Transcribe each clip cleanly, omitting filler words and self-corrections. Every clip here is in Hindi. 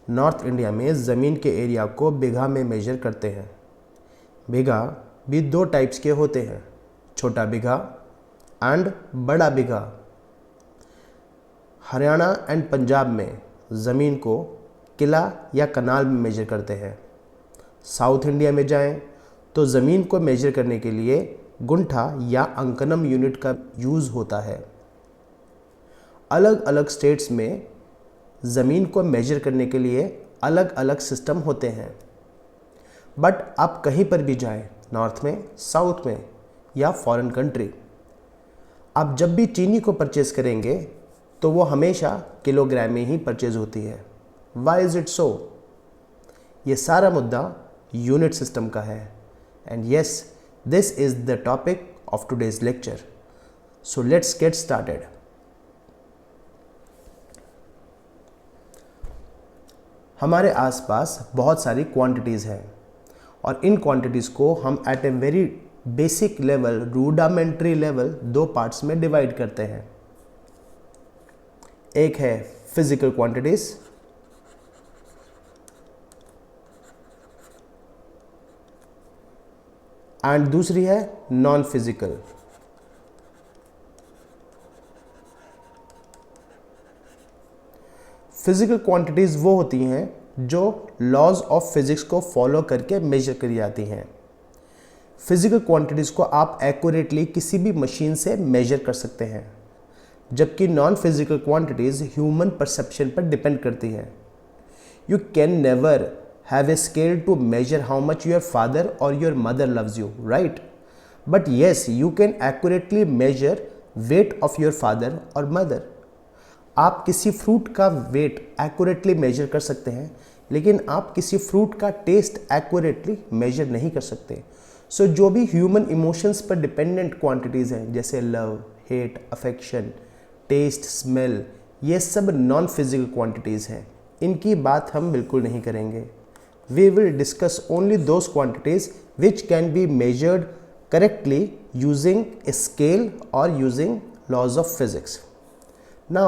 नॉर्थ इंडिया में ज़मीन के एरिया को बीघा में मेजर करते हैं। बीघा भी दो टाइप्स के होते हैं, छोटा बीघा एंड बड़ा बीघा। हरियाणा एंड पंजाब में ज़मीन को किला या कनाल में मेजर करते हैं। साउथ इंडिया में जाएं तो ज़मीन को मेजर करने के लिए गुंठा या अंकनम यूनिट का यूज़ होता है। अलग अलग स्टेट्स में ज़मीन को मेजर करने के लिए अलग अलग सिस्टम होते हैं। बट आप कहीं पर भी जाएं, नॉर्थ में, साउथ में या फॉरेन कंट्री, आप जब भी चीनी को परचेज़ करेंगे तो वो हमेशा किलोग्राम में ही परचेज़ होती है। Why is it so? ये सारा मुद्दा यूनिट सिस्टम का है। And yes, this is the topic of today's lecture. So let's get started. हमारे आसपास बहुत सारी क्वांटिटीज़ हैं और इन क्वांटिटीज़ को हम at a very basic level, rudimentary level, दो पार्ट्स में डिवाइड करते हैं। एक है फिजिकल क्वांटिटीज़ एंड दूसरी है नॉन फिजिकल। फिजिकल क्वांटिटीज़ वो होती हैं जो लॉज ऑफ फिजिक्स को फॉलो करके मेजर करी जाती हैं। फिजिकल क्वांटिटीज़ को आप एक्यूरेटली किसी भी मशीन से मेजर कर सकते हैं, जबकि non physical quantities human perception पर डिपेंड करती हैं। You can never have a scale to measure how much your father or your mother loves you, right? But yes, you can accurately measure weight of your father or mother. आप किसी फ्रूट का वेट एक्यूरेटली मेजर कर सकते हैं, लेकिन आप किसी फ्रूट का टेस्ट एक्यूरेटली मेजर नहीं कर सकते। सो जो भी ह्यूमन इमोशंस पर डिपेंडेंट क्वांटिटीज़ हैं, जैसे love, hate, affection, taste, smell, ये सब नॉन फिजिकल क्वांटिटीज़ हैं। इनकी बात हम बिल्कुल नहीं करेंगे। We will discuss only those quantities which can be measured correctly using a scale or using laws of physics. Now,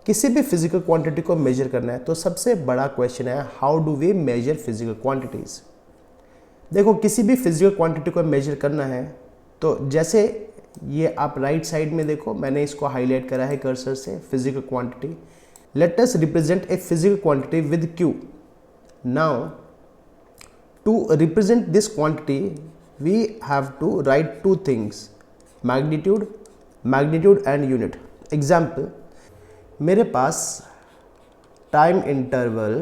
किसी भी physical quantity को measure करना है तो सबसे बड़ा question है how do we measure physical quantities? देखो, किसी भी physical quantity को measure करना है तो जैसे ये आप right side में देखो, मैंने इसको highlight करा है cursor से, physical quantity. Let us represent a physical quantity with Q. Now, to represent this quantity, we have to write two things: magnitude and unit. Example, मेरे पास टाइम इंटरवल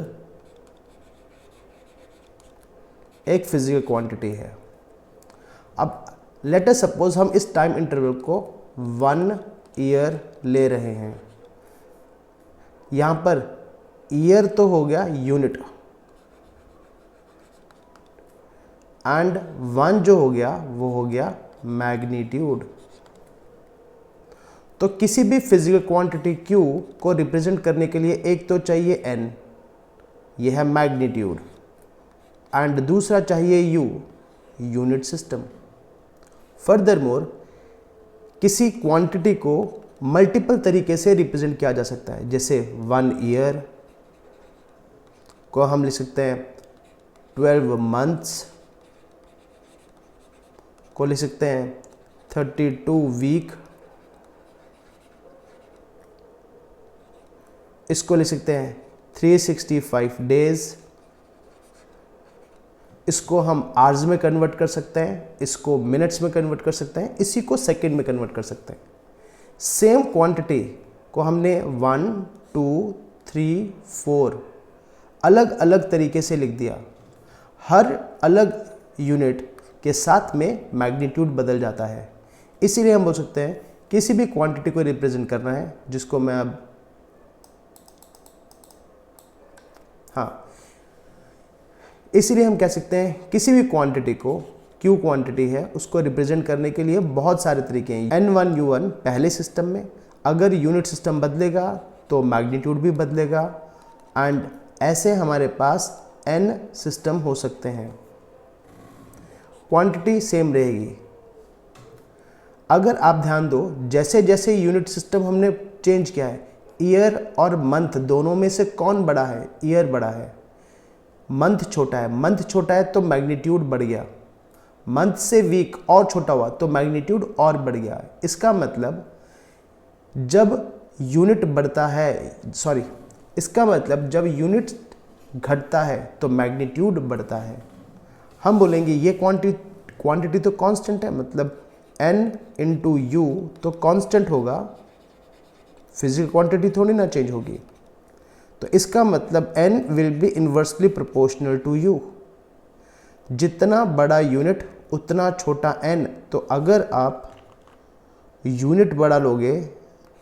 एक फिजिकल क्वांटिटी है। अब लेट अस सपोज हम इस टाइम इंटरवल को 1 ईयर ले रहे हैं। यहाँ पर ईयर तो हो गया यूनिट एंड 1 जो हो गया वो हो गया मैग्नीट्यूड। तो किसी भी फिजिकल क्वांटिटी Q को रिप्रेजेंट करने के लिए एक तो चाहिए N, ये है मैग्नीट्यूड, एंड दूसरा चाहिए U, यूनिट सिस्टम। फर्दरमोर, किसी क्वांटिटी को मल्टीपल तरीके से रिप्रेजेंट किया जा सकता है। जैसे 1 ईयर को हम लिख सकते हैं 12 मंथ्स को लिख सकते हैं 32 वीक, इसको लिख सकते हैं 365 डेज, इसको हम आवर्स में कन्वर्ट कर सकते हैं, इसको मिनट्स में कन्वर्ट कर सकते हैं, इसी को सेकंड में कन्वर्ट कर सकते हैं। सेम क्वांटिटी को हमने 1, 2, 3, 4 अलग अलग तरीके से लिख दिया। हर अलग यूनिट के साथ में मैग्नीट्यूड बदल जाता है। इसीलिए हम बोल सकते हैं किसी भी क्वांटिटी को रिप्रेजेंट करना है, जिसको मैं अब इसीलिए हम कह सकते हैं किसी भी क्वांटिटी को, Q क्वांटिटी है, उसको रिप्रेजेंट करने के लिए बहुत सारे तरीके हैं। N1 U1 पहले सिस्टम में, अगर यूनिट सिस्टम बदलेगा तो मैग्नीट्यूड भी बदलेगा, एंड ऐसे हमारे पास N सिस्टम हो सकते हैं। क्वांटिटी सेम रहेगी। अगर आप ध्यान दो, जैसे जैसे यूनिट सिस्टम हमने चेंज किया है, ईयर और मंथ दोनों में से कौन बड़ा है? ईयर बड़ा है। मंथ छोटा है, मंथ छोटा है तो मैग्नीट्यूड बढ़ गया, मंथ से वीक और छोटा हुआ तो मैग्नीट्यूड और बढ़ गया। इसका मतलब जब यूनिट बढ़ता है, सॉरी, इसका मतलब जब यूनिट घटता है तो मैग्नीट्यूड बढ़ता है। हम बोलेंगे ये क्वांटिटी तो कांस्टेंट है, मतलब n इंटू यू तो कांस्टेंट होगा, फिजिकल क्वांटिटी थोड़ी ना चेंज होगी। तो इसका मतलब n will be inversely proportional to u। जितना बड़ा यूनिट उतना छोटा n। तो अगर आप यूनिट बड़ा लोगे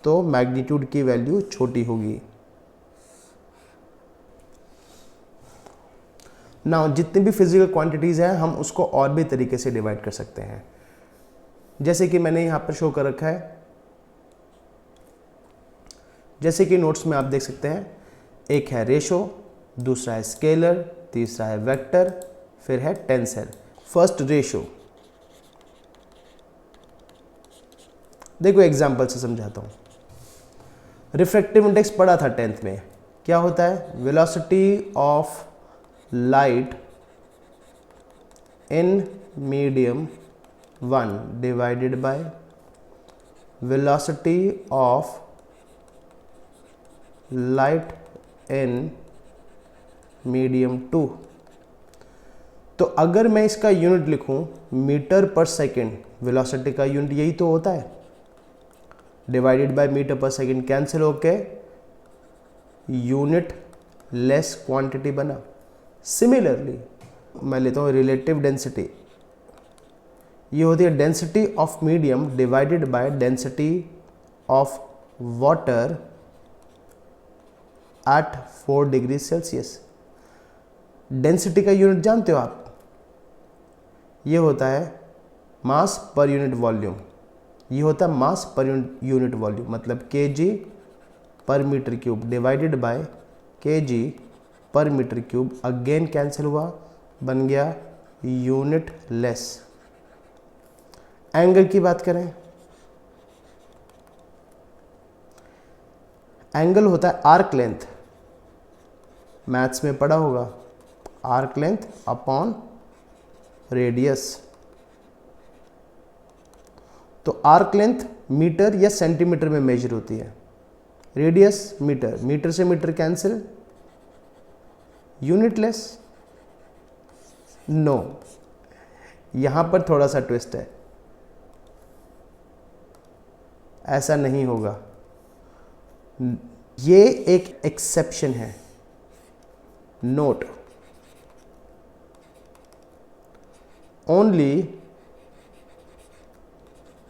तो मैग्नीट्यूड की वैल्यू छोटी होगी। ना जितनी भी फिजिकल क्वांटिटीज़ हैं हम उसको और भी तरीके से डिवाइड कर सकते हैं, जैसे कि मैंने यहाँ पर शो कर रखा है। जैसे कि नोट्स में आप देख सकते हैं, एक है रेशो, दूसरा है स्केलर, तीसरा है वेक्टर, फिर है टेंसर। फर्स्ट रेशो, देखो एग्जाम्पल से समझाता हूँ। रिफ्रैक्टिव इंडेक्स पढ़ा था 10th में, क्या होता है? Velocity of light in medium 1 divided by velocity of light in medium 2। तो अगर मैं इसका यूनिट लिखूं मीटर पर सेकेंड, वेलोसिटी का यूनिट यही तो होता है, डिवाइडेड बाय मीटर पर सेकेंड कैंसिल होके यूनिट लेस क्वांटिटी बना। सिमिलरली मैं लेता हूँ रिलेटिव डेंसिटी, ये होती है density of medium divided by density of water at 4 degree Celsius. Density का यूनिट जानते हो आप, ये होता है मास पर यूनिट वॉल्यूम, ये होता है मास पर यूनिट वॉल्यूम, मतलब KG per metre cube divided by KG per metre cube. Again cancel हुआ, बन गया यूनिट लेस। एंगल की बात करें, एंगल होता है आर्क लेंथ, मैथ्स में पढ़ा होगा, आर्क लेंथ अपॉन रेडियस। तो आर्क लेंथ मीटर या सेंटीमीटर में मेजर होती है, रेडियस मीटर, मीटर से metre cancel, unit less. No, यहां पर थोड़ा सा ट्विस्ट है, ऐसा नहीं होगा, ये एक एक्सेप्शन है। Note, only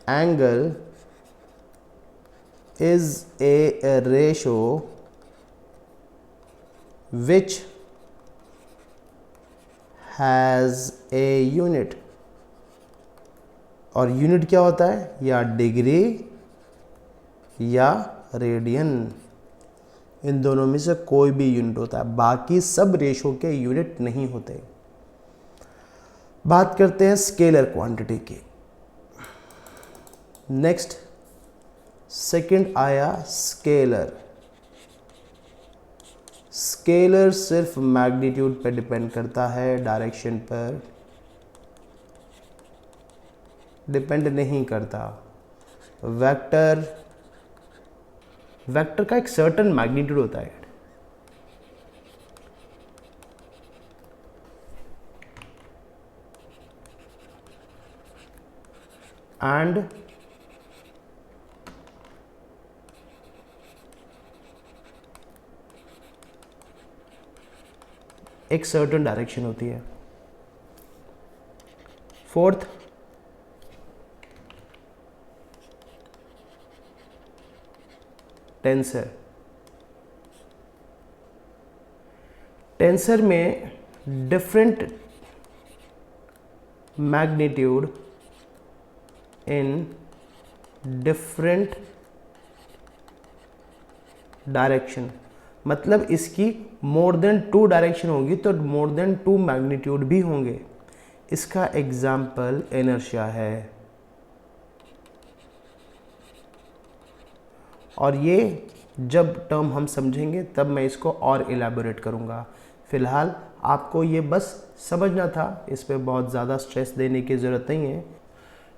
angle is a ratio which has a unit। और यूनिट क्या होता है? या डिग्री या रेडियन, इन दोनों में से कोई भी यूनिट होता है, बाकी सब रेशो के यूनिट नहीं होते। बात करते हैं स्केलर क्वांटिटी की। नेक्स्ट सेकंड आया स्केलर। स्केलर सिर्फ मैग्नीट्यूड पे डिपेंड करता है, डायरेक्शन पर डिपेंड नहीं करता। वेक्टर, वेक्टर का एक सर्टेन मैग्नीट्यूड होता है, एंड एक सर्टेन डायरेक्शन होती है। Fourth, tensor. टेंसर में different magnitude in different direction, मतलब इसकी मोर देन 2 डायरेक्शन होगी तो मोर देन 2 मैग्नीट्यूड भी होंगे। इसका एग्जाम्पल इनर्शिया है, और ये जब टर्म हम समझेंगे तब मैं इसको और इलैबोरेट करूंगा। फ़िलहाल आपको ये बस समझना था, इस पे बहुत ज़्यादा स्ट्रेस देने की ज़रूरत नहीं है।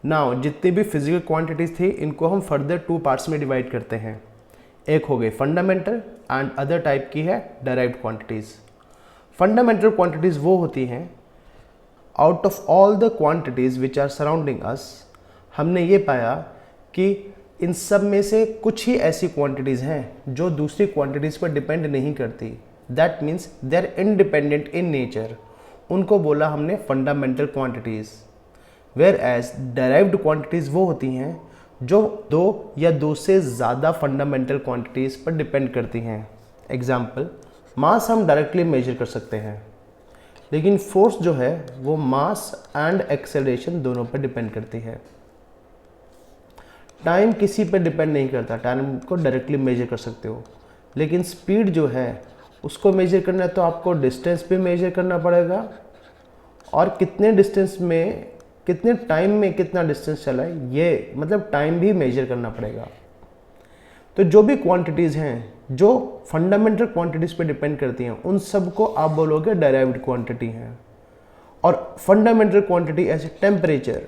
नाउ जितनी भी फिजिकल क्वांटिटीज़ थी इनको हम फर्दर 2 पार्ट्स में डिवाइड करते हैं। एक हो गई फंडामेंटल एंड अदर टाइप की है डेराइव्ड क्वांटिटीज़। फंडामेंटल क्वांटिटीज़ वो होती हैं out of all the quantities which are surrounding us, हमने ये पाया कि इन सब में से कुछ ही ऐसी क्वांटिटीज़ हैं जो दूसरी क्वांटिटीज़ पर डिपेंड नहीं करती। That means they are independent in nature, उनको बोला हमने fundamental quantities. Whereas derived quantities वो होती हैं जो 2 या 2 से ज़्यादा फंडामेंटल क्वांटिटीज़ पर डिपेंड करती हैं। एग्जाम्पल, मास हम डायरेक्टली मेजर कर सकते हैं, लेकिन फोर्स जो है वो मास एंड एक्सेलरेशन दोनों पर डिपेंड करती है। टाइम किसी पर डिपेंड नहीं करता, टाइम को डायरेक्टली मेजर कर सकते हो, लेकिन स्पीड जो है उसको मेजर करना है तो आपको डिस्टेंस भी मेजर करना पड़ेगा और कितने डिस्टेंस में कितने टाइम में कितना डिस्टेंस चला है, ये मतलब टाइम भी मेजर करना पड़ेगा। तो जो भी क्वांटिटीज़ हैं जो फंडामेंटल क्वांटिटीज़ पे डिपेंड करती हैं उन सब को आप बोलोगे डेराइव्ड क्वांटिटी हैं। और फंडामेंटल क्वांटिटी ऐसे टेम्परेचर,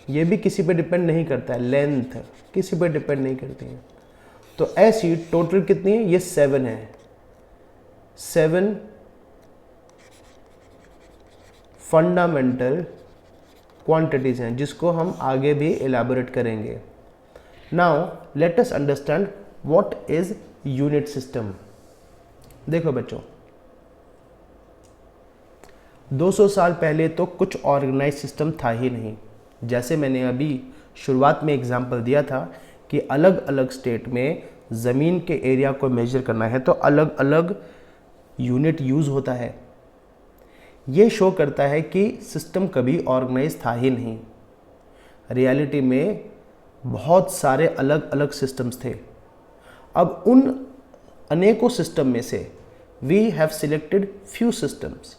ये भी किसी पे डिपेंड नहीं करता है, लेंथ किसी पे डिपेंड नहीं करती है। तो ऐसी टोटल कितनी है, ये 7 है। 7 फंडामेंटल क्वांटिटीज़ हैं जिसको हम आगे भी एलैबोरेट करेंगे। Now let us understand what is unit system. देखो बच्चों, 200 साल पहले तो कुछ ऑर्गेनाइज सिस्टम था ही नहीं। जैसे मैंने अभी शुरुआत में एग्जांपल दिया था कि अलग अलग स्टेट में ज़मीन के एरिया को मेजर करना है तो अलग अलग यूनिट यूज़ होता है। ये शो करता है कि सिस्टम कभी ऑर्गेनाइज था ही नहीं। रियलिटी में बहुत सारे अलग अलग सिस्टम्स थे। अब उन अनेकों सिस्टम में से we have selected few systems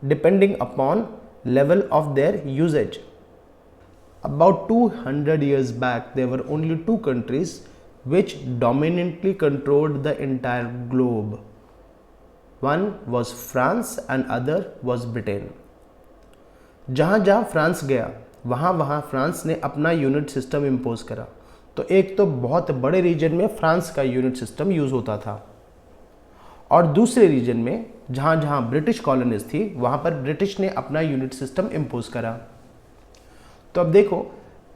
depending upon level of their usage. About 200 years back, there were only 2 countries which dominantly controlled the entire globe. One was France and other was Britain. जहाँ जहाँ फ्रांस गया वहाँ फ्रांस ने अपना यूनिट सिस्टम इम्पोज करा। तो एक तो बहुत बड़े रीजन में फ्रांस का यूनिट सिस्टम यूज़ होता था और दूसरे रीजन में जहाँ जहाँ ब्रिटिश कॉलोनीज थी वहाँ पर ब्रिटिश ने अपना यूनिट सिस्टम इम्पोज करा। तो अब देखो,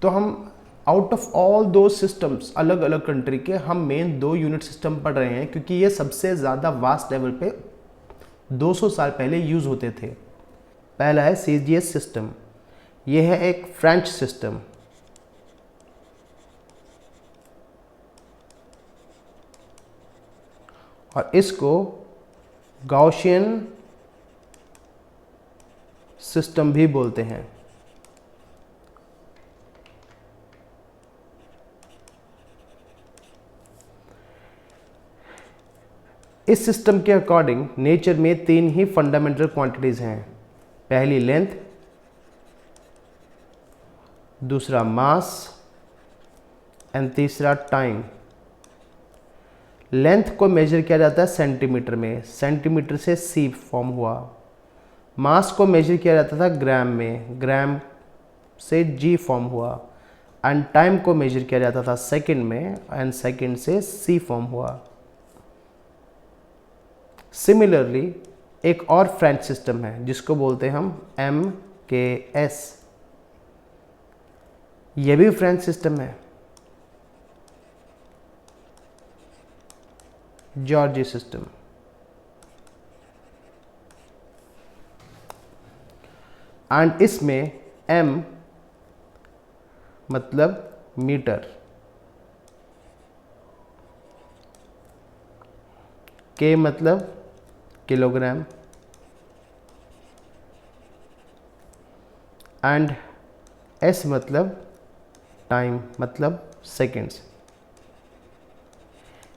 तो हम आउट ऑफ ऑल दो सिस्टम्स अलग अलग कंट्री के हम मेन 2 यूनिट सिस्टम पढ़ रहे हैं क्योंकि ये सबसे ज़्यादा वास्ट लेवल पे 200 साल पहले यूज़ होते थे। पहला है सीजीएस सिस्टम, ये है एक फ्रेंच सिस्टम। और इसको गाउसियन सिस्टम भी बोलते हैं। इस सिस्टम के अकॉर्डिंग नेचर में 3 ही फंडामेंटल क्वांटिटीज हैं। पहली लेंथ, दूसरा मास एंड तीसरा टाइम। लेंथ को मेजर किया जाता है सेंटीमीटर में, सेंटीमीटर से सी फॉर्म हुआ। मास को मेजर किया जाता था ग्राम में, ग्राम से जी फॉर्म हुआ। एंड टाइम को मेजर किया जाता था सेकंड में एंड सेकंड से सी फॉर्म हुआ। सिमिलरली एक और फ्रेंच सिस्टम है जिसको बोलते हैं हम MKS, ये भी फ्रेंच सिस्टम है। Giorgi system. एंड इसमें M मतलब मीटर, K मतलब किलोग्राम एंड S मतलब टाइम मतलब सेकेंड्स।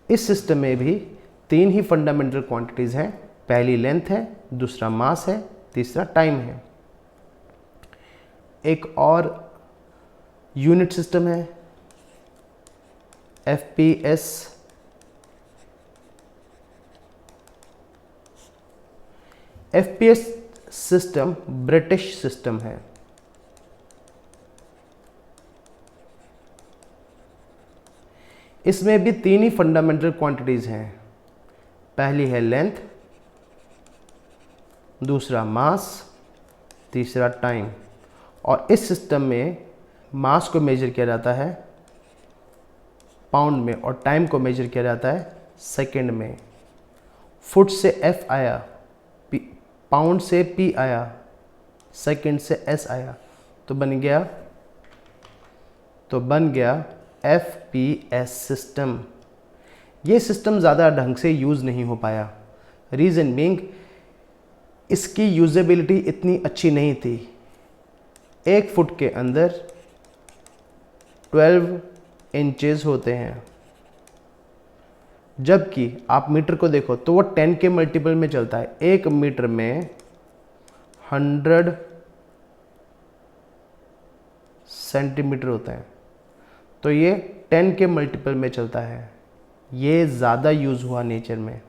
इस सिस्टम में भी 3 ही फंडामेंटल क्वांटिटीज़ हैं। पहली लेंथ है, दूसरा मास है, तीसरा टाइम है। एक और यूनिट सिस्टम है FPS, FPS system British system है। इसमें भी तीन ही फंडामेंटल क्वांटिटीज हैं। पहली है लेंथ, दूसरा मास, तीसरा टाइम। और इस सिस्टम में मास को मेजर किया जाता है पाउंड में और टाइम को मेजर किया जाता है सेकंड में। फुट से F आया, पाउंड से P आया, सेकंड से S आया, तो बन गया FPS सिस्टम। ये सिस्टम ज़्यादा ढंग से यूज़ नहीं हो पाया। रीज़न बीइंग इसकी यूजेबिलिटी इतनी अच्छी नहीं थी। 1 फुट के अंदर 12 इंचेस होते हैं, जबकि आप मीटर को देखो तो वो 10 के मल्टीपल में चलता है। 1 मीटर में 100 सेंटीमीटर होता है, तो ये 10 के मल्टीपल में चलता है। ये ज़्यादा यूज़ हुआ नेचर में।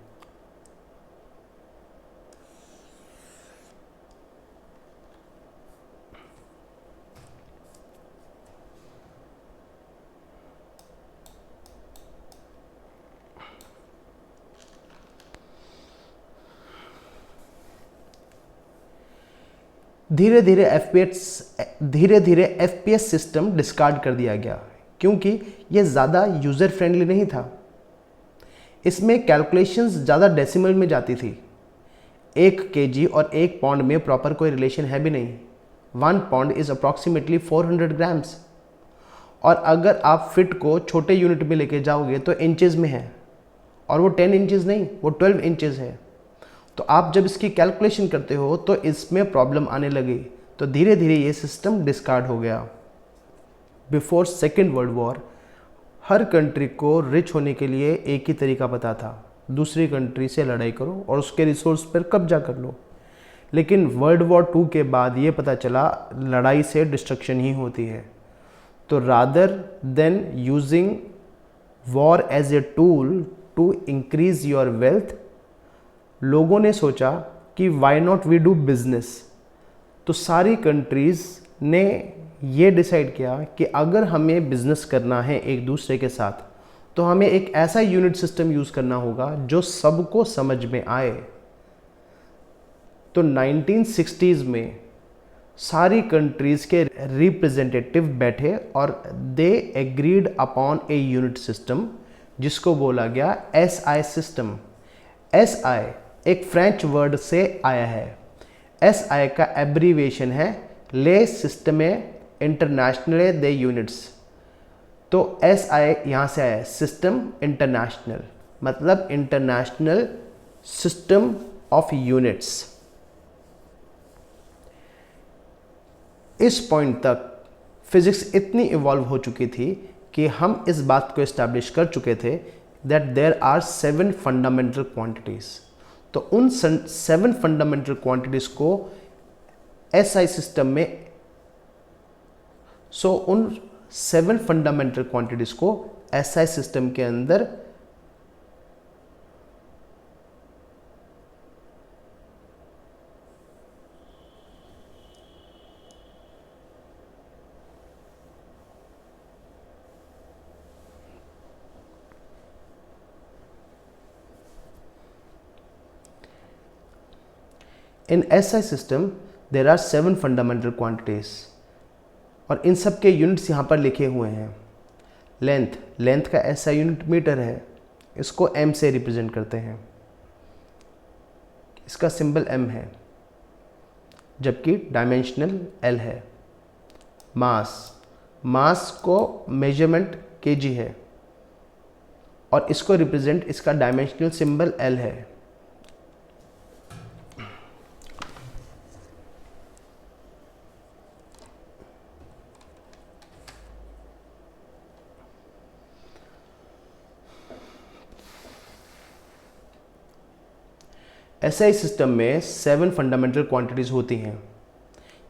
धीरे धीरे FPS सिस्टम डिस्कार्ड कर दिया गया, क्योंकि ये ज़्यादा यूज़र फ्रेंडली नहीं था। इसमें कैलकुलेशंस ज़्यादा डेसिमल में जाती थी। 1 kg और 1 पाउंड में प्रॉपर कोई रिलेशन है भी नहीं। 1 पाउंड इज़ अप्रॉक्सीमेटली 400 ग्राम्स। और अगर आप फिट को छोटे यूनिट में लेके जाओगे तो इंचेस में है, और वो 10 इंचेस नहीं, वो 12 इंचेस है। तो आप जब इसकी कैलकुलेशन करते हो तो इसमें प्रॉब्लम आने लगी, तो धीरे धीरे ये सिस्टम डिस्कार्ड हो गया। बिफोर सेकेंड वर्ल्ड वॉर हर कंट्री को रिच होने के लिए एक ही तरीका पता था, दूसरी कंट्री से लड़ाई करो और उसके रिसोर्स पर कब्जा कर लो। लेकिन वर्ल्ड वॉर 2 के बाद ये पता चला लड़ाई से डिस्ट्रक्शन ही होती है। तो rather than using war as a tool to increase your wealth, लोगों ने सोचा कि why not we do business. तो सारी कंट्रीज़ ने ये डिसाइड किया कि अगर हमें बिजनेस करना है एक दूसरे के साथ, तो हमें एक ऐसा यूनिट सिस्टम यूज़ करना होगा जो सबको समझ में आए। तो 1960s में सारी कंट्रीज़ के रिप्रेजेंटेटिव बैठे और they agreed upon a unit system, जिसको बोला गया SI सिस्टम। SI एक फ्रेंच वर्ड से आया है। SI का एब्रीविएशन है ले सिस्टमे इंटरनेशनल दे यूनिट्स। तो SI यहाँ से आया है, सिस्टम इंटरनेशनल, मतलब इंटरनेशनल सिस्टम ऑफ यूनिट्स। इस पॉइंट तक फिजिक्स इतनी इवॉल्व हो चुकी थी कि हम इस बात को इस्टेब्लिश कर चुके थे that there are 7 fundamental quantities. तो उन 7 फंडामेंटल क्वांटिटीज़ को SI सिस्टम में उन 7 फंडामेंटल क्वांटिटीज़ को SI सिस्टम के अंदर in SI system there are 7 fundamental quantities, और इन सब के यूनिट्स यहाँ पर लिखे हुए हैं। लेंथ का SI यूनिट मीटर है, इसको m से रिप्रेजेंट करते हैं, इसका सिंबल m है, जबकि डायमेंशनल L है। मास को मेजरमेंट kg है, और इसको रिप्रेजेंट इसका डायमेंशनल सिंबल L है। SI सिस्टम में 7 फंडामेंटल क्वांटिटीज़ होती हैं।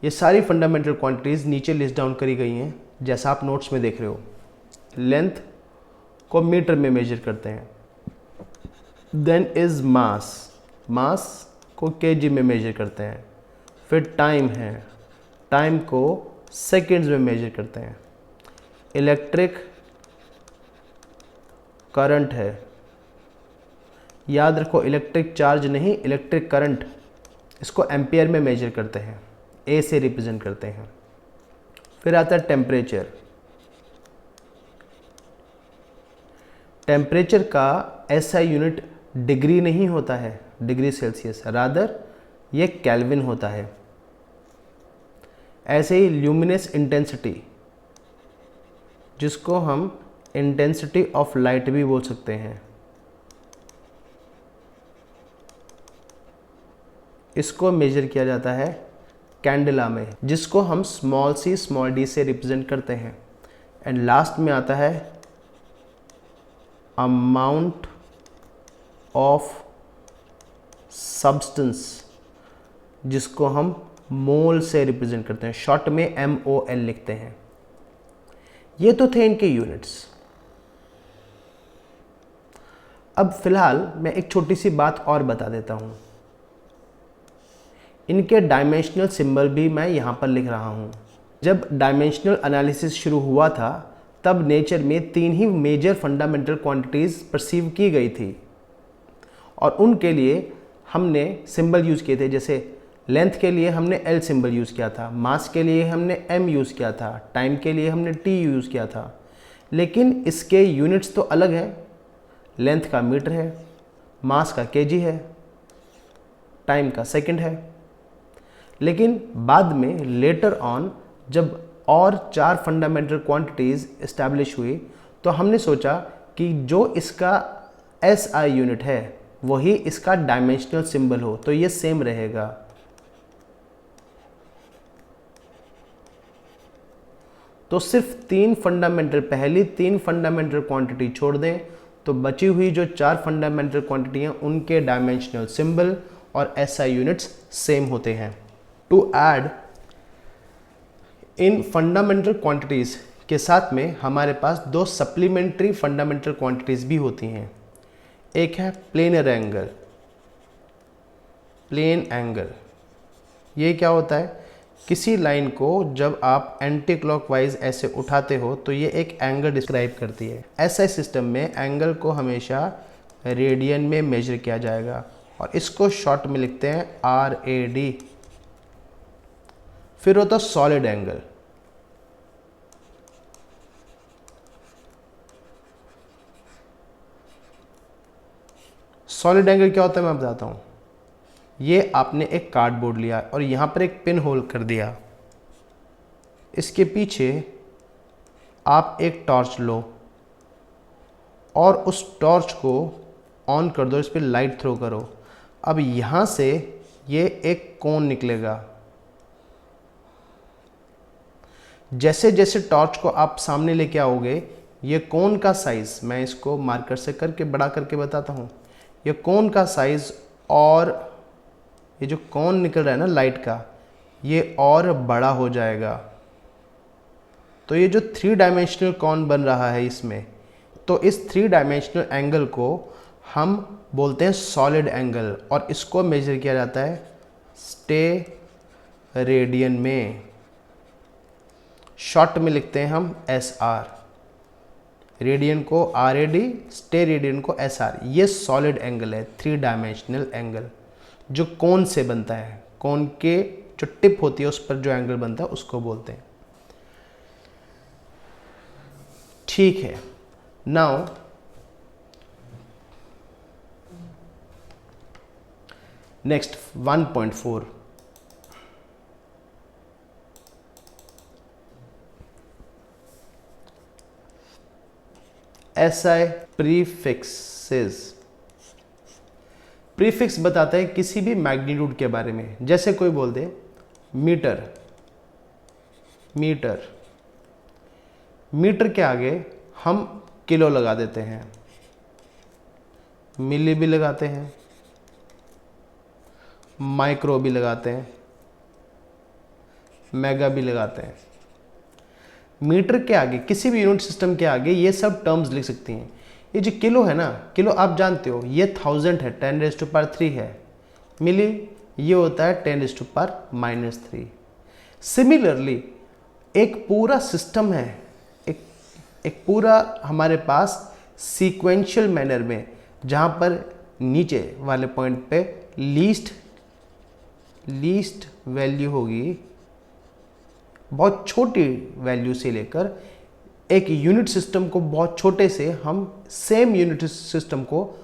ये सारी फंडामेंटल क्वांटिटीज़ नीचे लिस्ट डाउन करी गई हैं, जैसा आप नोट्स में देख रहे हो। लेंथ को मीटर में मेजर करते हैं। देन इज मास को केजी में मेजर करते हैं। फिर टाइम है, टाइम को सेकंड्स में मेजर करते हैं। इलेक्ट्रिक करंट है, याद रखो इलेक्ट्रिक चार्ज नहीं, इलेक्ट्रिक करंट, इसको एम्पियर में मेजर करते हैं, ए से रिप्रेजेंट करते हैं। फिर आता है टेम्परेचर। टेम्परेचर का ऐसा यूनिट डिग्री नहीं होता है, डिग्री सेल्सियस, रादर ये केल्विन होता है। ऐसे ही ल्यूमिनस इंटेंसिटी, जिसको हम इंटेंसिटी ऑफ लाइट भी बोल सकते हैं, इसको मेजर किया जाता है कैंडेला में, जिसको हम स्मॉल सी स्मॉल डी से रिप्रेजेंट करते हैं। एंड लास्ट में आता है अमाउंट ऑफ सब्सटेंस, जिसको हम मोल से रिप्रेजेंट करते हैं, शॉर्ट में MOL लिखते हैं। ये तो थे इनके यूनिट्स। अब फिलहाल मैं एक छोटी सी बात और बता देता हूं। इनके डायमेंशनल सिंबल भी मैं यहाँ पर लिख रहा हूँ। जब डायमेंशनल एनालिसिस शुरू हुआ था तब नेचर में 3 ही मेजर फंडामेंटल क्वांटिटीज़ परसीव की गई थी और उनके लिए हमने सिंबल यूज़ किए थे। जैसे लेंथ के लिए हमने L सिंबल यूज़ किया था, मास के लिए हमने M यूज़ किया था, टाइम के लिए हमने T यूज़ किया था। लेकिन इसके यूनिट्स तो अलग हैं। लेंथ का मीटर है, मास का केजी है, टाइम का सेकंड है। लेकिन बाद में लेटर ऑन जब और 4 फंडामेंटल क्वांटिटीज़ इस्टेब्लिश हुई तो हमने सोचा कि जो इसका SI यूनिट है वही इसका डायमेंशनल सिंबल हो, तो ये सेम रहेगा। तो सिर्फ 3 फंडामेंटल, पहली 3 फंडामेंटल क्वांटिटी छोड़ दें तो बची हुई जो 4 फंडामेंटल क्वांटिटी हैं उनके डायमेंशनल सिंबल और SI यूनिट्स सेम होते हैं। टू ऐड, इन फंडामेंटल क्वांटिटीज़ के साथ में हमारे पास 2 सप्लीमेंट्री फंडामेंटल क्वांटिटीज़ भी होती हैं। एक है प्लेनर एंगल। प्लेन एंगल ये क्या होता है? किसी लाइन को जब आप एंटी क्लॉकवाइज ऐसे उठाते हो तो ये एक एंगल डिस्क्राइब करती है। ऐसे सिस्टम में एंगल को हमेशा रेडियन में मेजर किया जाएगा और इसको शॉर्ट में लिखते हैं RAD। फिर होता सॉलिड एंगल। सॉलिड एंगल क्या होता है मैं बताता हूँ। ये आपने एक कार्डबोर्ड लिया और यहाँ पर एक पिन होल कर दिया, इसके पीछे आप एक टॉर्च लो और उस टॉर्च को ऑन कर दो, इस पर लाइट थ्रो करो। अब यहाँ से ये एक कोन निकलेगा। जैसे जैसे टॉर्च को आप सामने लेके आओगे ये कोन का साइज़, मैं इसको मार्कर से करके बड़ा करके बताता हूँ, ये कोन का साइज़ और ये जो कोन निकल रहा है ना लाइट का, ये और बड़ा हो जाएगा। तो ये जो 3 डायमेंशनल कोन बन रहा है इसमें, तो इस 3 डायमेंशनल एंगल को हम बोलते हैं सॉलिड एंगल और इसको मेजर किया जाता है स्टेरेडियन में। शॉर्ट में लिखते हैं हम SR। रेडियन को RAD, स्टेरेडियन को SR। ये सॉलिड एंगल है, 3 डायमेंशनल एंगल जो कोन से बनता है। कोन के जो टिप होती है उस पर जो एंगल बनता है उसको बोलते हैं। ठीक है, now next 1.4। SI prefixes. Prefix बताता है किसी भी मैग्नीट्यूड के बारे में। जैसे कोई बोल दे मीटर, मीटर, मीटर के आगे हम किलो लगा देते हैं, मिली भी लगाते हैं, माइक्रो भी लगाते हैं, मेगा भी लगाते हैं। मीटर के आगे, किसी भी यूनिट सिस्टम के आगे ये सब टर्म्स लिख सकती हैं। ये जो किलो है ना, किलो आप जानते हो ये 1000 है, 10⁻³ है। मिली, ये होता है 10⁻⁻3। सिमिलरली एक पूरा सिस्टम है, एक पूरा हमारे पास सीक्वेंशियल मैनर में, जहाँ पर नीचे वाले पॉइंट पे लीस्ट वैल्यू होगी, बहुत छोटी वैल्यू से लेकर एक यूनिट सिस्टम को, बहुत छोटे से हम सेम यूनिट सिस्टम को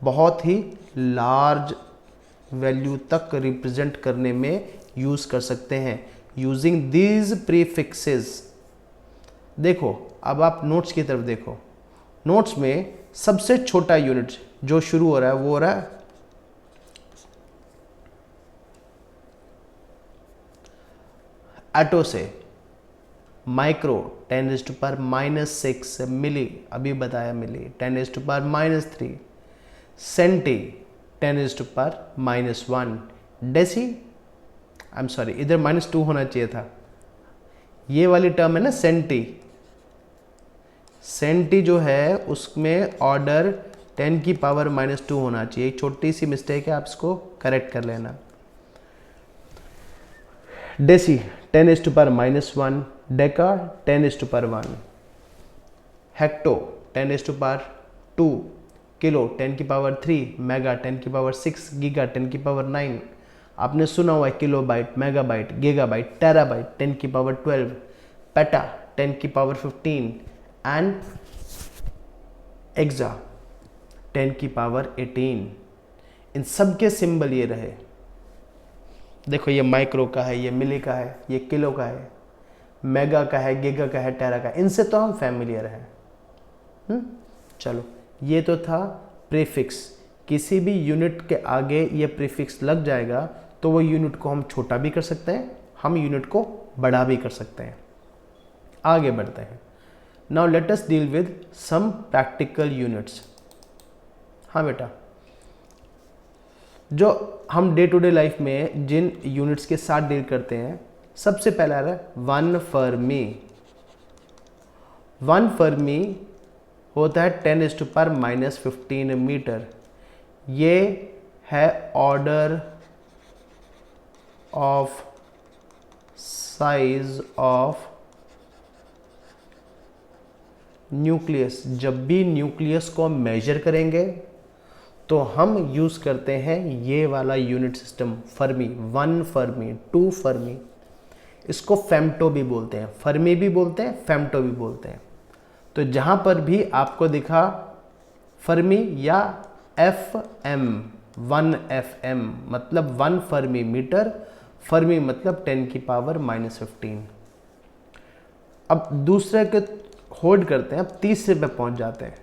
बहुत ही लार्ज वैल्यू तक रिप्रेजेंट करने में यूज़ कर सकते हैं यूजिंग दीज प्रीफिक्सेस। देखो अब आप नोट्स की तरफ देखो, नोट्स में सबसे छोटा यूनिट जो शुरू हो रहा है वो हो रहा है एटो से, माइक्रो 10⁻⁻6 मिली, अभी बताया milli 10⁻⁻3, centi 10⁻⁻1, deci I am sorry इधर -2 होना चाहिए था, ये वाली टर्म है ना सेंटी, सेंटी जो है उसमें ऑर्डर 10⁻⁻2 होना चाहिए, एक छोटी सी मिस्टेक है, आप इसको करेक्ट कर लेना। Deci 10⁻⁻1, deca 10⁻1, hecto 10⁻2, kilo 10⁻3, mega 10⁻6, giga 10⁻9। आपने सुना हुआ है kilobyte, megabyte, gigabyte, terabyte 10⁻12, peta 10⁻15 and exa 10⁻18। इन सब के सिंबल ये रहे। देखो ये माइक्रो का है, ये मिली का है, ये किलो का है, मेगा का है, गीगा का है, टेरा का है, इनसे तो हम फैमिलियर हैं। चलो ये तो था प्रीफिक्स। किसी भी यूनिट के आगे ये प्रीफिक्स लग जाएगा तो वो यूनिट को हम छोटा भी कर सकते हैं, हम यूनिट को बड़ा भी कर सकते हैं। आगे बढ़ते हैं। Now let us deal with some practical units. हाँ बेटा, जो हम डे टू डे लाइफ में जिन यूनिट्स के साथ डील करते हैं, सबसे पहला आ रहा है 1 फर्मी। 1 फर्मी होता है 10⁻⁻15 मीटर। ये है order of size of nucleus. जब भी न्यूक्लियस को मेजर करेंगे तो हम यूज करते हैं ये वाला unit system, Fermi. 1 Fermi, 2 Fermi, इसको फेम्टो भी बोलते हैं, फर्मी भी बोलते हैं, फेम्टो भी बोलते हैं। तो जहां पर भी आपको दिखा फर्मी या FM, 1 FM मतलब 1 फर्मी मीटर, फर्मी मतलब 10⁻⁻15। अब दूसरे के होल्ड करते हैं, अब तीसरे पे पहुंच जाते हैं,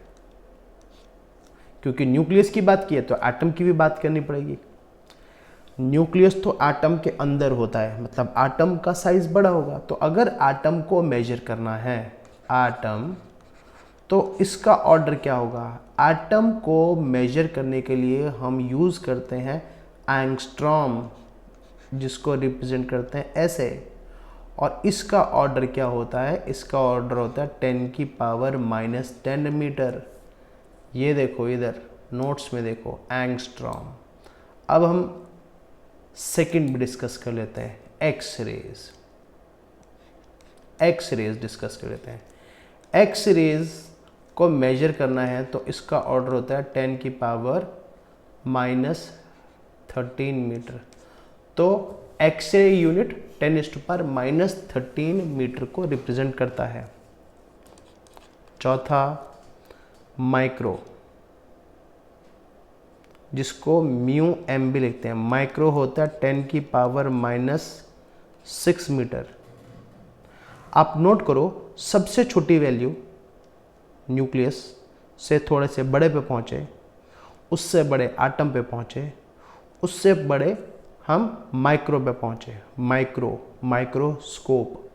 क्योंकि न्यूक्लियस की बात की है तो एटम की भी बात करनी पड़ेगी। न्यूक्लियस तो एटम के अंदर होता है, मतलब एटम का साइज बड़ा होगा। तो अगर एटम को मेजर करना है, एटम, तो इसका ऑर्डर क्या होगा? एटम को मेजर करने के लिए हम यूज़ करते हैं एंगस्ट्रॉम, जिसको रिप्रेजेंट करते हैं ऐसे। और इसका ऑर्डर क्या होता है? इसका ऑर्डर होता है 10⁻⁻10 मीटर। ये देखो इधर नोट्स में देखो एंगस्ट्रॉम। अब हम सेकंड भी डिस्कस कर लेते हैं, X rays. X rays discuss कर लेते हैं। एक्स रेज को मेजर करना है तो इसका ऑर्डर होता है 10⁻⁻13 मीटर। तो एक्स-रे यूनिट 10⁻⁻13 मीटर को रिप्रेजेंट करता है। चौथा माइक्रो, जिसको μm भी लिखते हैं। माइक्रो होता है 10⁻⁻6 मीटर। आप नोट करो, सबसे छोटी वैल्यू न्यूक्लियस से थोड़े से बड़े पे पहुँचे, उससे बड़े एटम पे पहुँचे, उससे बड़े हम माइक्रो पे पहुँचे। माइक्रो, माइक्रोस्कोप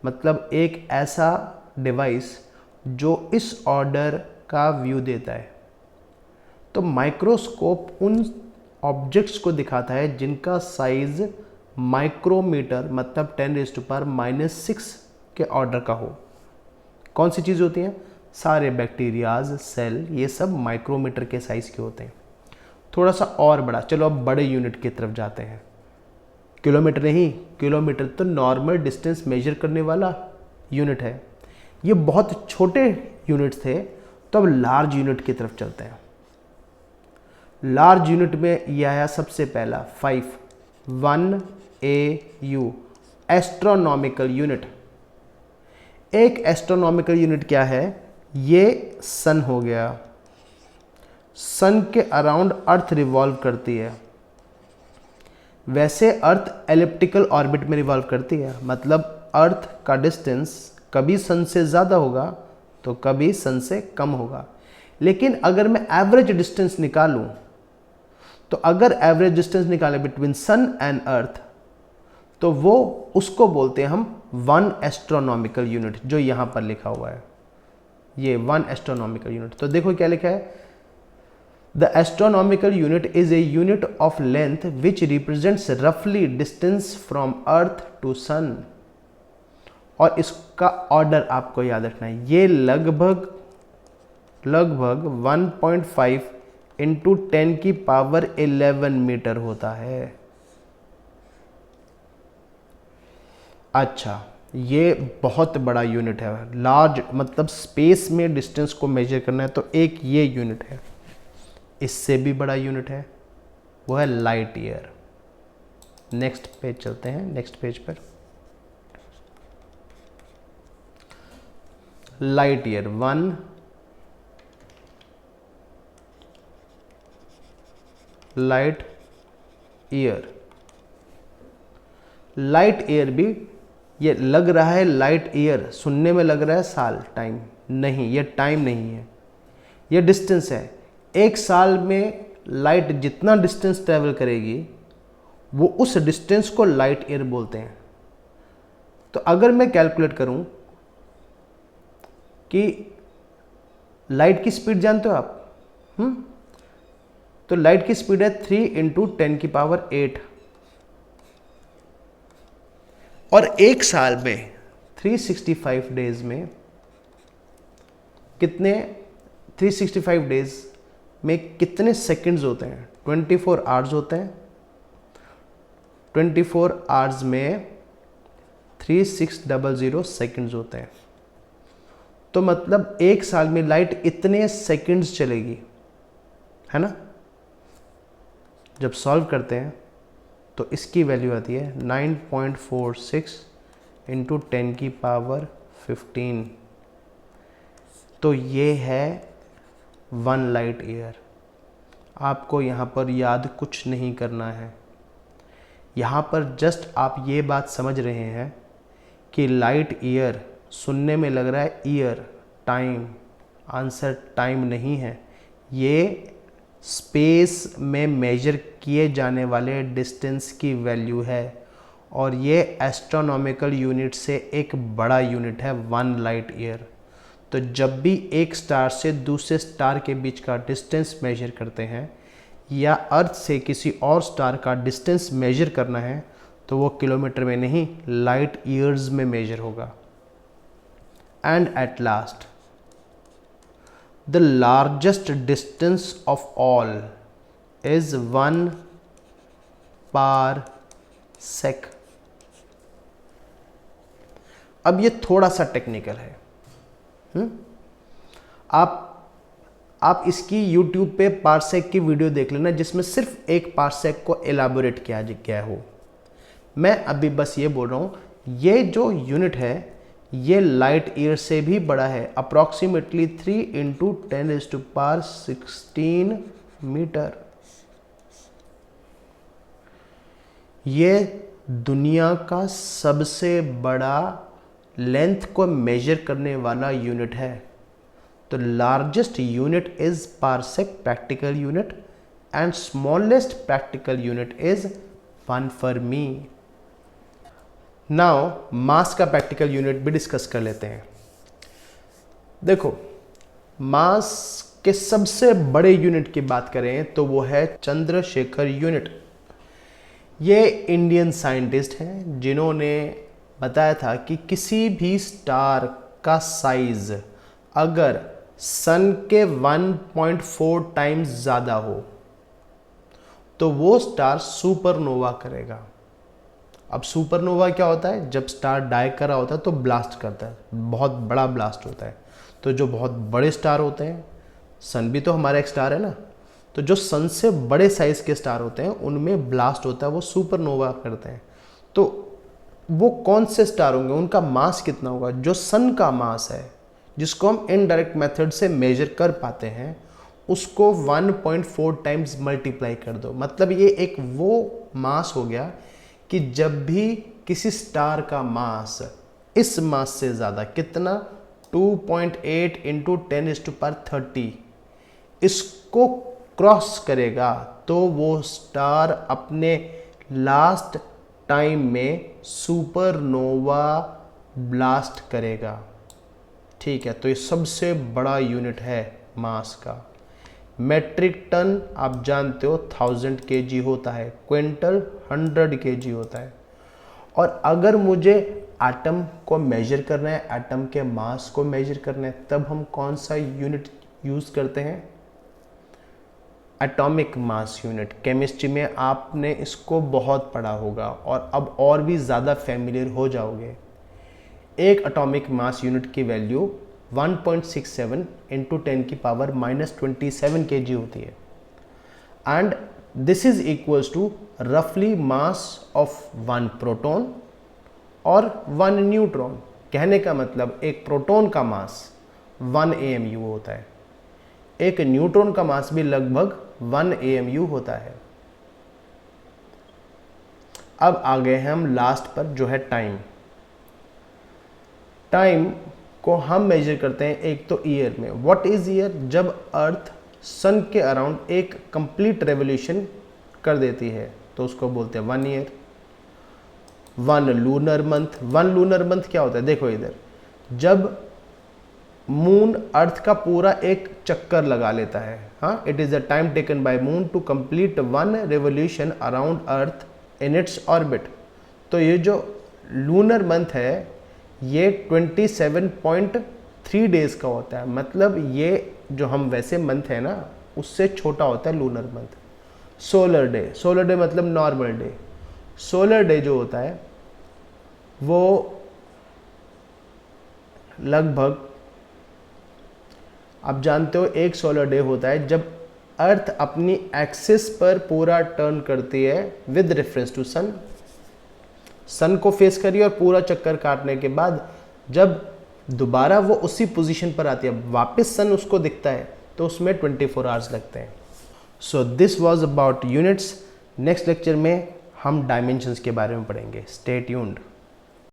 मतलब एक ऐसा डिवाइस जो इस ऑर्डर का व्यू देता है। तो माइक्रोस्कोप उन ऑब्जेक्ट्स को दिखाता है जिनका साइज माइक्रोमीटर मतलब 10⁻⁻6 के ऑर्डर का हो। कौन सी चीज़ होती हैं? सारे बैक्टीरियाज, सेल, ये सब माइक्रोमीटर के साइज के होते हैं। थोड़ा सा और बड़ा, चलो अब बड़े यूनिट की तरफ जाते हैं। किलोमीटर नहीं, किलोमीटर तो नॉर्मल डिस्टेंस मेजर करने वाला यूनिट है, ये बहुत छोटे यूनिट थे। तो अब लार्ज यूनिट की तरफ चलते हैं। लार्ज यूनिट में यह आया सबसे पहला 5, 1 AU, एस्ट्रोनॉमिकल यूनिट। एक एस्ट्रोनॉमिकल यूनिट क्या है? ये सन हो गया। सन के अराउंड अर्थ रिवॉल्व करती है। वैसे अर्थ एलिप्टिकल ऑर्बिट में रिवॉल्व करती है, मतलब अर्थ का डिस्टेंस कभी सन से ज़्यादा होगा तो कभी सन से कम होगा। लेकिन अगर मैं एवरेज डिस्टेंस निकालूं, तो अगर एवरेज डिस्टेंस निकालें बिटवीन सन एंड अर्थ, तो वो उसको बोलते हैं हम 1 एस्ट्रोनॉमिकल यूनिट, जो यहाँ पर लिखा हुआ है, ये 1 एस्ट्रोनॉमिकल यूनिट। तो देखो क्या लिखा है, the astronomical unit is a unit of length which represents रफली डिस्टेंस फ्रॉम अर्थ टू सन। और इसका ऑर्डर आपको याद रखना है, ये लगभग 1.5 इंटू 10 की पावर 11 मीटर होता है। अच्छा, ये बहुत बड़ा यूनिट है। लार्ज मतलब स्पेस में डिस्टेंस को मेजर करना है तो एक ये यूनिट है। इससे भी बड़ा यूनिट है, वो है लाइट ईयर। नेक्स्ट पेज चलते हैं, नेक्स्ट पेज पर। Light year 1 light year. Light year भी, ये लग रहा है लाइट ईयर, सुनने में लग रहा है साल, टाइम नहीं, ये टाइम नहीं है, ये डिस्टेंस है। एक साल में लाइट जितना डिस्टेंस ट्रेवल करेगी, वो उस डिस्टेंस को लाइट ईयर बोलते हैं। तो अगर मैं कैलकुलेट करूं कि लाइट की स्पीड जानते हो आप, तो लाइट की स्पीड है 3 इंटू 10 की पावर 8, और एक साल में 365 डेज में कितने, 365 डेज में कितने सेकंड्स होते हैं? 24 आवर्स होते हैं। 24 आवर्स में 3600 सेकंड्स होते हैं। तो मतलब एक साल में लाइट इतने सेकंड्स चलेगी, है ना। जब सॉल्व करते हैं तो इसकी वैल्यू आती है 9.46 इंटू 10 की पावर 15। तो ये है 1 लाइट ईयर। आपको यहाँ पर याद कुछ नहीं करना है, यहाँ पर जस्ट आप ये बात समझ रहे हैं कि लाइट ईयर सुनने में लग रहा है ईयर, टाइम, आंसर टाइम नहीं है, ये स्पेस में मेजर किए जाने वाले डिस्टेंस की वैल्यू है। और ये एस्ट्रोनॉमिकल यूनिट से एक बड़ा यूनिट है 1 लाइट ईयर। तो जब भी एक स्टार से दूसरे स्टार के बीच का डिस्टेंस मेजर करते हैं, या अर्थ से किसी और स्टार का डिस्टेंस मेजर करना है, तो वो किलोमीटर में नहीं, लाइट ईयर्स में मेजर होगा। And at last, the largest distance of all is 1 parsec। अब ये थोड़ा सा टेक्निकल है। आप इसकी YouTube पे पार्सेक की वीडियो देख लेना, जिसमें सिर्फ एक पार्सेक को एलाबोरेट किया गया हो। मैं अभी बस ये बोल रहा हूँ, ये जो यूनिट है ये लाइट ईयर से भी बड़ा है, अप्रॉक्सीमेटली 3 इंटू 10⁻16 मीटर। ये दुनिया का सबसे बड़ा लेंथ को मेजर करने वाला यूनिट है। तो largest unit is parsec practical unit and smallest practical unit is 1 Fermi. Now mass का प्रैक्टिकल यूनिट भी डिस्कस कर लेते हैं। देखो, मास के सबसे बड़े यूनिट की बात करें तो वो है चंद्रशेखर यूनिट। ये इंडियन साइंटिस्ट हैं जिन्होंने बताया था कि किसी भी स्टार का साइज अगर सन के 1.4 टाइम्स ज़्यादा हो, तो वो स्टार सुपरनोवा करेगा। अब सुपरनोवा क्या होता है? जब स्टार डाई कर रहा होता है तो ब्लास्ट करता है, बहुत बड़ा ब्लास्ट होता है। तो जो बहुत बड़े स्टार होते हैं, सन भी तो हमारा एक स्टार है ना, तो जो सन से बड़े साइज के स्टार होते हैं उनमें ब्लास्ट होता है, वो सुपरनोवा करते हैं। तो वो कौन से स्टार होंगे, उनका मास कितना होगा? जो सन का मास है, जिसको हम इनडायरेक्ट मेथड से मेजर कर पाते हैं, उसको 1.4 टाइम्स मल्टीप्लाई कर दो। मतलब ये एक वो मास हो गया कि जब भी किसी स्टार का मास इस मास से ज़्यादा, कितना, 2.8 इंटू 10⁻30, इसको क्रॉस करेगा तो वो स्टार अपने लास्ट टाइम में सुपरनोवा ब्लास्ट करेगा। ठीक है, तो ये सबसे बड़ा यूनिट है मास का। मेट्रिक टन आप जानते हो 1000 kg होता है, क्विंटल 100 kg होता है। और अगर मुझे एटम को मेजर करना है, एटम के मास को मेजर करना है, तब हम कौन सा यूनिट यूज़ करते हैं? Atomic mass unit. केमिस्ट्री में आपने इसको बहुत पढ़ा होगा और अब और भी ज़्यादा फैमिलियर हो जाओगे। एक एटॉमिक मास यूनिट की वैल्यू 1.67 इंटू 10⁻⁻27 kg होती है। And this is equals to रफली मास ऑफ 1 प्रोटॉन और 1 न्यूट्रॉन। कहने का मतलब एक प्रोटॉन का मास 1 AMU होता है, एक न्यूट्रॉन का मास भी लगभग 1 AMU होता है। अब आ गए हैं हम लास्ट पर, जो है टाइम। टाइम को हम मेजर करते हैं एक तो ईयर में। What is year? जब अर्थ सन के अराउंड एक कंप्लीट रेवोल्यूशन कर देती है तो उसको बोलते हैं 1 year. 1 lunar month. 1 lunar month क्या होता है? देखो इधर, जब मून अर्थ का पूरा एक चक्कर लगा लेता है, हाँ, it is the time taken by moon to complete 1 revolution around earth in its orbit. तो ये जो लूनर मंथ है ये 27.3 डेज का होता है। मतलब ये जो हम वैसे मंथ है ना, उससे छोटा होता है lunar month. Solar day, solar day मतलब नॉर्मल डे। सोलर डे जो होता है वो लगभग, आप जानते हो, एक सोलर डे होता है जब अर्थ अपनी एक्सिस पर पूरा टर्न करती है विद रेफरेंस टू सन। सन को फेस करिए और पूरा चक्कर काटने के बाद जब दोबारा वो उसी पोजीशन पर आती है, वापस सन उसको दिखता है, तो उसमें 24 आवर्स लगते हैं। So this was about units. Next lecture में हम डायमेंशंस के बारे में पढ़ेंगे। Stay tuned.